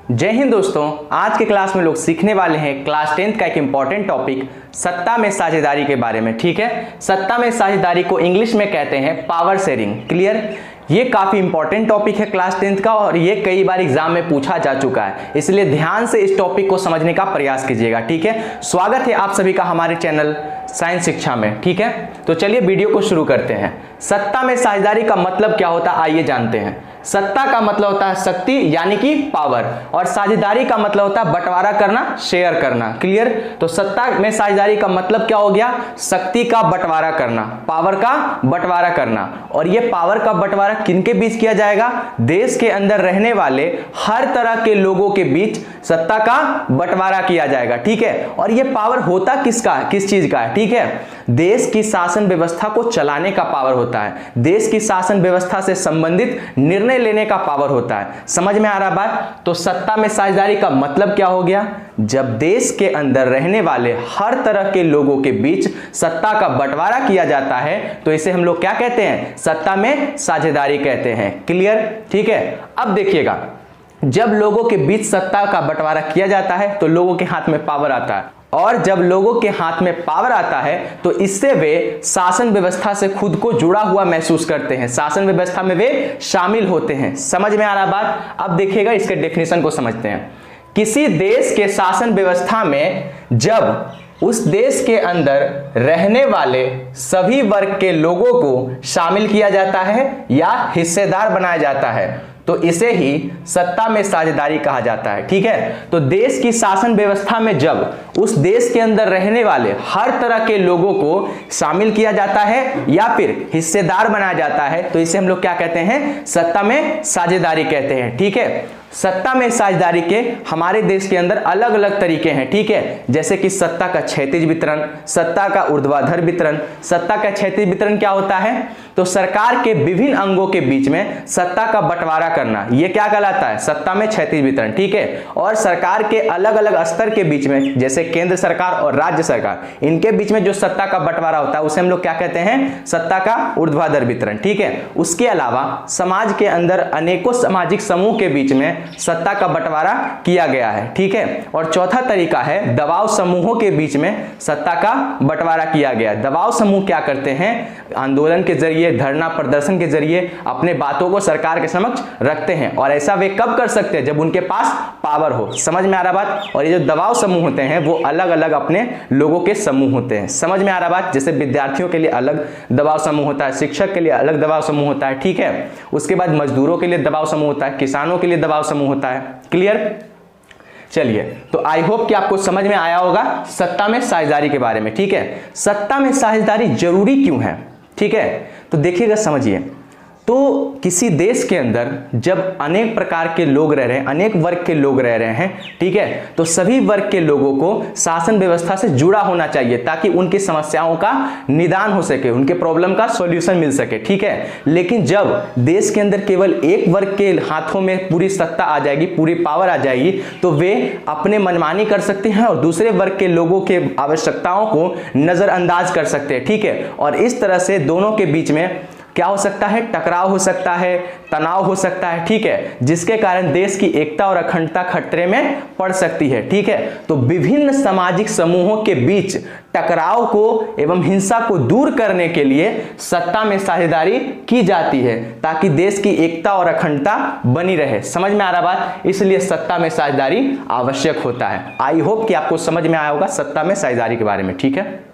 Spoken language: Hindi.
जय हिंद दोस्तों, आज के क्लास में लोग सीखने वाले हैं क्लास 10th का एक इंपॉर्टेंट टॉपिक सत्ता में साझेदारी के बारे में। ठीक है, सत्ता में साझेदारी को इंग्लिश में कहते हैं पावर शेयरिंग। क्लियर? ये काफी इंपॉर्टेंट टॉपिक है क्लास 10th का और ये कई बार एग्जाम में पूछा जा चुका है, इसलिए ध्यान से इस टॉपिक को समझने का प्रयास कीजिएगा। ठीक है, स्वागत है आप सभी का हमारे चैनल साइंस शिक्षा में। ठीक है, तो चलिए वीडियो को शुरू करते हैं। सत्ता में साझेदारी का मतलब क्या होता है आइए जानते हैं। सत्ता का मतलब होता है शक्ति यानी कि पावर, और साझेदारी का मतलब होता है बंटवारा करना, शेयर करना। क्लियर? तो सत्ता में साझेदारी का मतलब क्या हो गया? शक्ति का बंटवारा करना, पावर का बंटवारा करना। और ये पावर का बंटवारा किनके बीच किया जाएगा? देश के अंदर रहने वाले हर तरह के लोगों के बीच सत्ता का बंटवारा किया जाएगा। ठीक है, और ये पावर होता किसका, किस चीज का है? ठीक है, देश की शासन व्यवस्था को चलाने का पावर होता है, देश की शासन व्यवस्था से संबंधित निर्णय लेने का पावर होता है। समझ में आ रहा बात? तो सत्ता में साझेदारी का मतलब क्या हो गया? जब देश के अंदर रहने वाले हर तरह के लोगों के बीच सत्ता का बंटवारा किया जाता है तो इसे हम लोग क्या कहते हैं? सत्ता में साझेदारी कहते हैं। क्लियर? ठीक है, अब देखिएगा, जब लोगों के बीच सत्ता का बंटवारा किया जाता है तो लोगों के हाथ में पावर आता है, और जब लोगों के हाथ में पावर आता है तो इससे वे शासन व्यवस्था से खुद को जुड़ा हुआ महसूस करते हैं, शासन व्यवस्था में वे शामिल होते हैं। समझ में आ रहा बात? अब देखिएगा, इसके डेफिनेशन को समझते हैं। किसी देश के शासन व्यवस्था में जब उस देश के अंदर रहने वाले सभी वर्ग के लोगों को शामिल किया जाता है या हिस्सेदार बनाया जाता है तो इसे ही सत्ता में साझेदारी कहा जाता है। ठीक है, तो देश की शासन व्यवस्था में जब उस देश के अंदर रहने वाले हर तरह के लोगों को शामिल किया जाता है या फिर हिस्सेदार बनाया जाता है तो इसे हम लोग क्या कहते हैं? सत्ता में साझेदारी कहते हैं। ठीक है, सत्ता में साझेदारी के हमारे देश के अंदर अलग अलग तरीके हैं। ठीक है, जैसे कि सत्ता का क्षैतिज वितरण, सत्ता का ऊर्ध्वाधर वितरण। सत्ता का क्षैतिज वितरण क्या होता है? तो सरकार के विभिन्न अंगों के बीच में सत्ता का बंटवारा करना, यह क्या कहलाता है? सत्ता में क्षैतिज वितरण। ठीक है, और सरकार के अलग अलग स्तर के बीच में, जैसे केंद्र सरकार और राज्य सरकार, इनके बीच में जो सत्ता का बंटवारा होता है उसे हम लोग क्या कहते हैं? सत्ता का ऊर्ध्वाधर वितरण। ठीक है, उसके अलावा समाज के अंदर अनेकों सामाजिक समूह के बीच में सत्ता का बंटवारा किया गया है। ठीक है, और चौथा तरीका है दबाव समूहों के बीच में सत्ता का बंटवारा किया गया। दबाव समूह क्या करते हैं? आंदोलन के जरिए, धरना प्रदर्शन के जरिए अपने बातों को सरकार के समक्ष रखते हैं, और ऐसा वे कब कर सकते हैं? जब उनके पास पावर हो। समझ में आ रहा बात? और ये जो दबाव समूह होते हैं वो अलग अलग अपने लोगों के समूह होते हैं। समझ में आ रहा बात? जैसे विद्यार्थियों के लिए अलग दबाव समूह होता है, शिक्षक के लिए अलग दबाव समूह होता है। ठीक है, उसके बाद मजदूरों के लिए दबाव समूह होता है, किसानों के लिए दबाव समूह होता है। क्लियर? चलिए, तो आई होप कि आपको समझ में आया होगा सत्ता में साझेदारी के बारे में। ठीक है, सत्ता में साझेदारी जरूरी क्यों है? ठीक है, तो देखिएगा, समझिए। तो किसी देश के अंदर जब अनेक प्रकार के लोग रह रहे हैं, अनेक वर्ग के लोग रह रहे हैं, ठीक है, तो सभी वर्ग के लोगों को शासन व्यवस्था से जुड़ा होना चाहिए ताकि उनकी समस्याओं का निदान हो सके, उनके प्रॉब्लम का सॉल्यूशन मिल सके। ठीक है, लेकिन जब देश के अंदर केवल एक वर्ग के हाथों में पूरी सत्ता आ जाएगी, पूरी पावर आ जाएगी, तो वे अपने मनमानी कर सकते हैं और दूसरे वर्ग के लोगों के आवश्यकताओं को नजरअंदाज कर सकते हैं। ठीक है, और इस तरह से दोनों के बीच में क्या हो सकता है? टकराव हो सकता है, तनाव हो सकता है। ठीक है, जिसके कारण देश की एकता और अखंडता खतरे में पड़ सकती है। ठीक है, तो विभिन्न सामाजिक समूहों के बीच टकराव को एवं हिंसा को दूर करने के लिए सत्ता में साझेदारी की जाती है ताकि देश की एकता और अखंडता बनी रहे। समझ में आ रहा बात? इसलिए सत्ता में साझेदारी आवश्यक होता है। आई होप कि आपको समझ में आया होगा सत्ता में साझेदारी के बारे में। ठीक है।